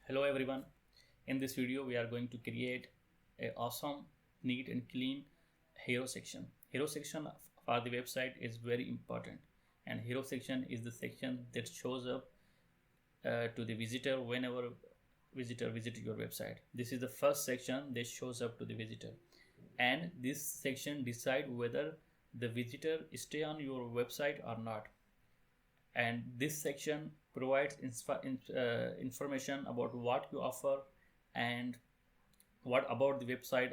Hello everyone. In this video we are going to create a awesome, neat and clean hero section. Hero section for the website is very important, and hero section is the section that shows up to the visitor whenever visitor visits your website. This is the first section that shows up to the visitor, and this section decide whether the visitor stay on your website or not. And this section provides information about what you offer and what about the website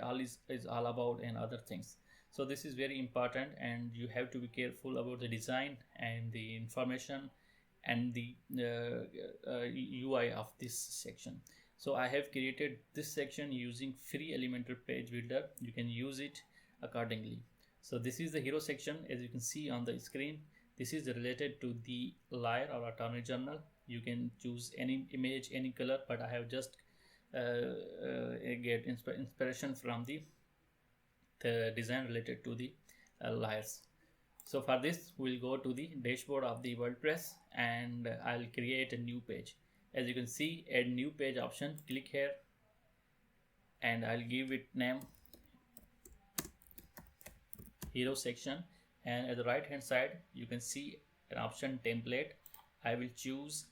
is all about and other things. So this is very important, and you have to be careful about the design and the information and the UI of this section. So I have created this section using free Elementor page builder. You can use it accordingly. So this is the hero section. As you can see on the screen, this is related to the liar or attorney general. You can choose any image, any color, but I have just get inspiration from the design related to the liars. So for this, we'll go to the dashboard of the WordPress, and I'll create a new page. As you can see, add new page option, click here, and I'll give it name hero section. And at the right hand side you can see an option template. I will choose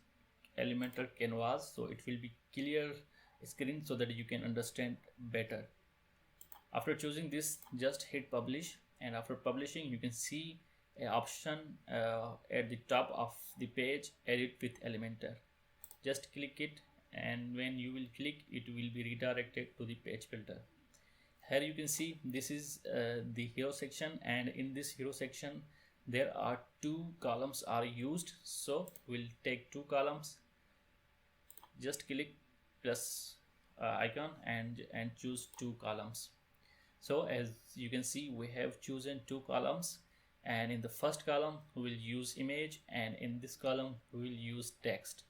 Elementor canvas, so it will be clear screen so that you can understand better. After choosing this, just hit publish, and after publishing you can see an option at the top of the page, edit with Elementor. Just click it, and when you will click, it will be redirected to the page filter. Here you can see this is the hero section, and in this hero section there are two columns are used. So we'll take two columns. Just click plus icon and choose two columns. So as you can see, we have chosen two columns, and in the first column we will use image, and in this column we will use text.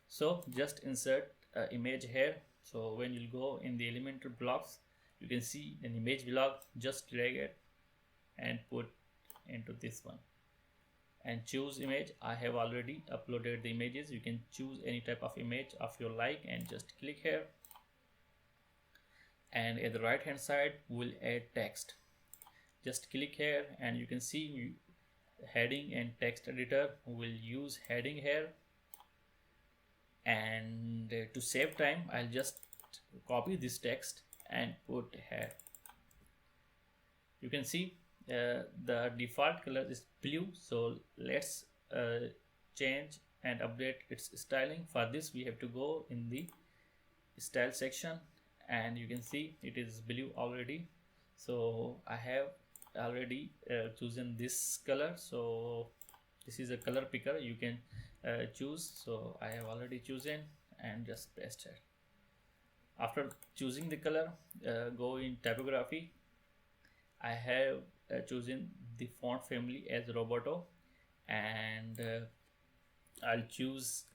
So just insert image here. So when you go in the Elementor blocks, you can see an image block. Just drag it and put into this one and choose image. I have already uploaded the images. You can choose any type of image of your like and just click here. And at the right hand side we'll add text. Just click here, and you can see heading and text editor. We'll use heading here, and to save time I'll just copy this text and put here. You can see the default color is blue, so let's change and update its styling. For this we have to go in the style section, and you can see it is blue already. So I have already chosen this color, so this is a color picker you can choose. So I have already chosen and just paste it. After choosing the color, go in typography. I have chosen the font family as Roboto, and I'll choose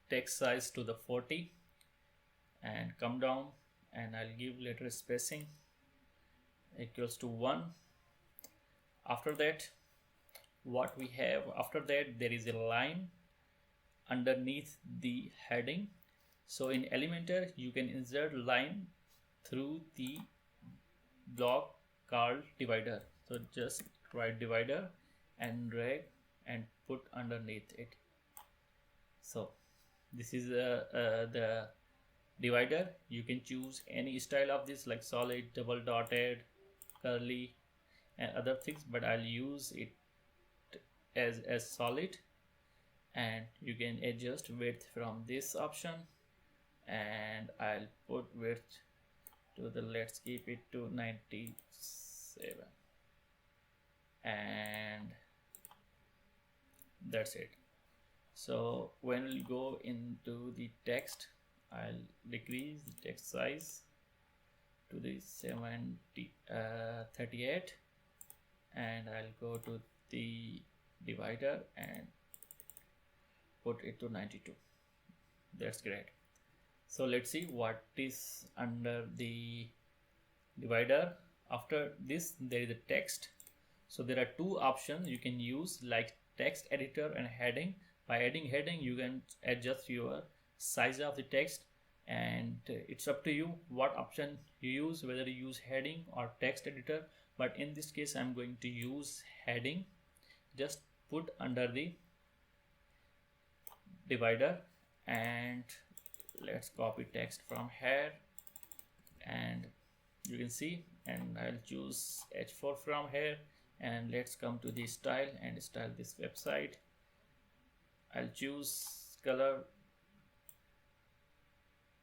text size to the 40 and come down, and I'll give letter spacing equals to 1. After that, what we have after that, there is a line underneath the heading. So in Elementor you can insert line through the block called divider. So just write divider and drag and put underneath it. So this is the divider. You can choose any style of this, like solid, double dotted, curly and other things, but I'll use it as solid. And you can adjust width from this option, and I'll put width to the, let's keep it to 97, and that's it. So when we go into the text, I'll decrease the text size to the 38, and I'll go to the divider and put it to 92. That's great. So let's see what is under the divider. After this there is a text. So there are two options you can use, like text editor and heading. By adding heading you can adjust your size of the text, and it's up to you what option you use, whether you use heading or text editor. But in this case I'm going to use heading. Just put under the divider and let's copy text from here, and you can see, and I'll choose H4 from here, and let's come to the style and style this website. I'll choose color,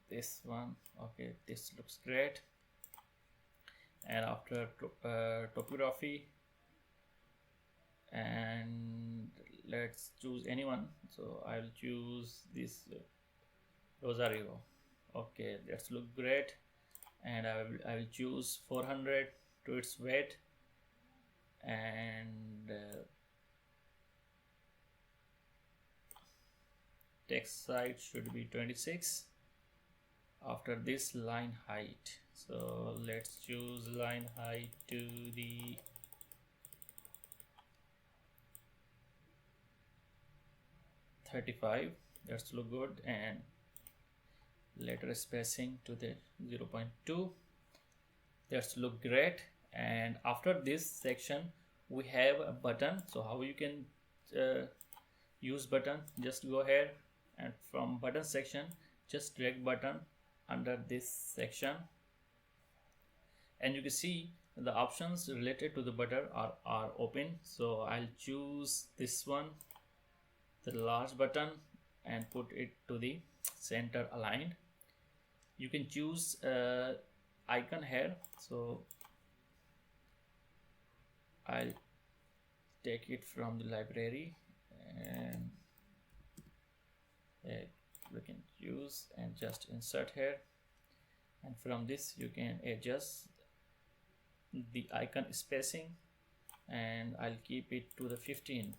this one. Okay, this looks great. And after topography, and let's choose anyone, so I'll choose this Rosario. Okay, that's look great. And I will choose 400 to its weight, and text size should be 26. After this, line height, so let's choose line height to the 35. That's look good. And letter spacing to the 0.2. That's look great. And after this section we have a button. So how you can use button, just go ahead and from button section just drag button under this section, and you can see the options related to the button are open. So I'll choose this one, the large button, and put it to the center aligned. You can choose icon here, so I'll take it from the library, and we can choose and just insert here, and from this you can adjust the icon spacing, and I'll keep it to the 15.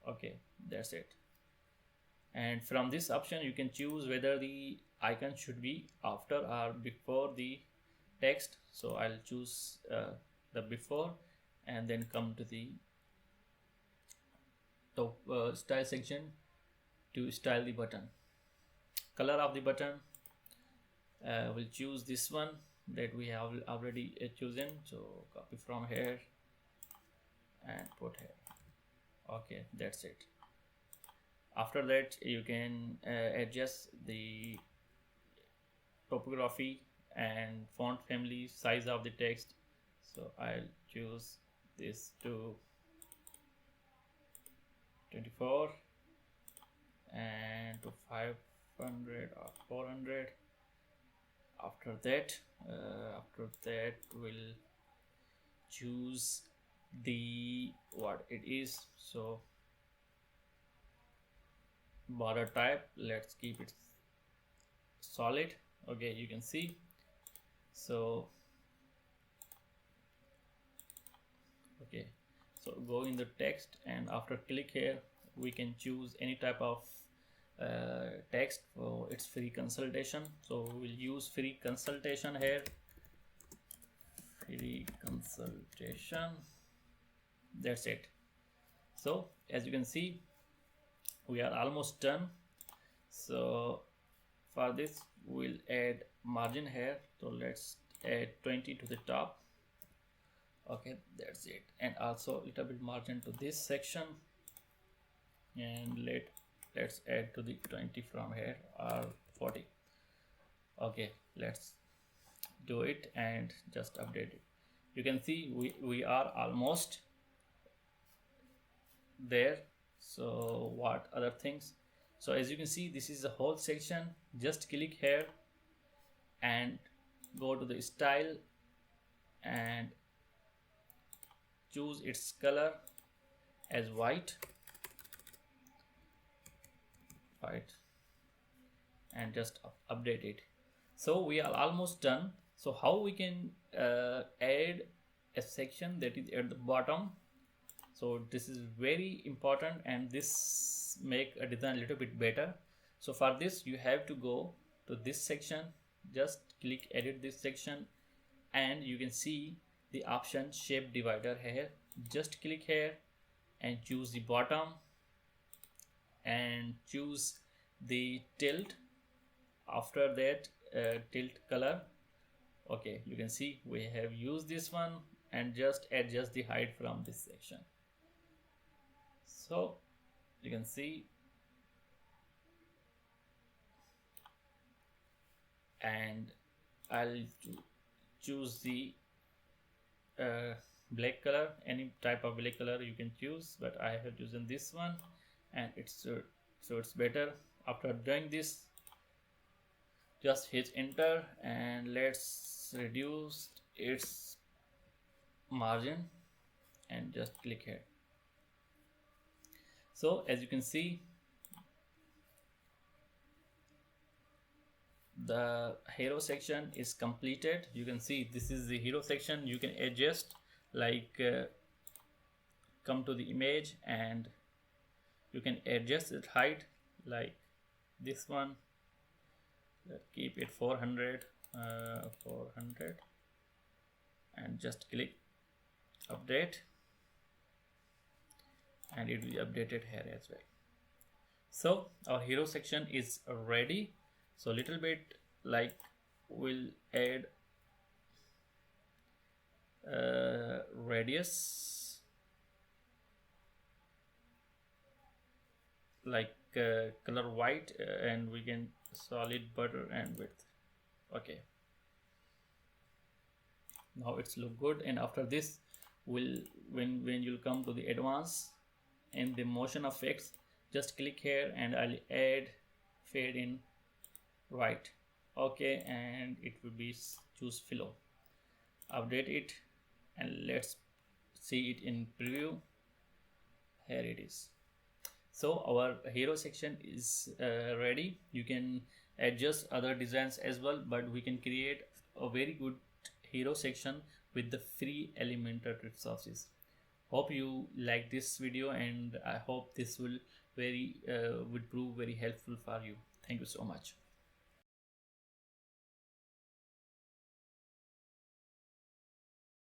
Okay, that's it. And from this option you can choose whether the icon should be after or before the text. So I'll choose the before, and then come to the top style section to style the button. Color of the button, we'll choose this one that we have already chosen, so copy from here and put here. Okay, that's it. After that you can adjust the topography and font family, size of the text. So I'll choose this to 24 and to 500 or 400. After that we'll choose the what it is. So border type, let's keep it solid. Okay, you can see. So okay, so go in the text, and after click here we can choose any type of text for its free consultation. So we'll use free consultation here, free consultation. That's it. So as you can see, we are almost done. So for this we'll add margin here, so let's add 20 to the top. Okay, that's it. And also a little bit margin to this section, and let's add to the 20 from here, or 40. Okay, let's do it and just update it. You can see we are almost there. So what other things? So as you can see, this is the whole section. Just click here and go to the style and choose its color as white, and just update it. So we are almost done. So how we can add a section that is at the bottom? So this is very important, and this make a design a little bit better. So for this you have to go to this section, just click edit this section, and you can see the option shape divider here. Just click here and choose the bottom and choose the tilt. After that tilt color. Okay, you can see we have used this one, and just adjust the height from this section. So you can see, and I'll choose the black color. Any type of black color you can choose, but I have chosen this one, and it's so it's better. After doing this, just hit enter, and let's reduce its margin and just click here. So as you can see, the hero section is completed. You can see this is the hero section. You can adjust, like come to the image and you can adjust its height, like this one. Let's keep it 400, 400, and just click update, and it will be updated here as well. So our hero section is ready. So little bit, like we'll add radius, like color white, and we can solid border and width. Okay, now it's look good. And after this, will when you'll come to the advanced and the motion effects, just click here and I'll add fade in right. Okay, and it will be choose flow, update it, and let's see it in preview. Here it is. So our hero section is ready. You can adjust other designs as well, but we can create a very good hero section with the free Elementor resources. Hope you like this video, and I hope this will would prove very helpful for you. Thank you so much.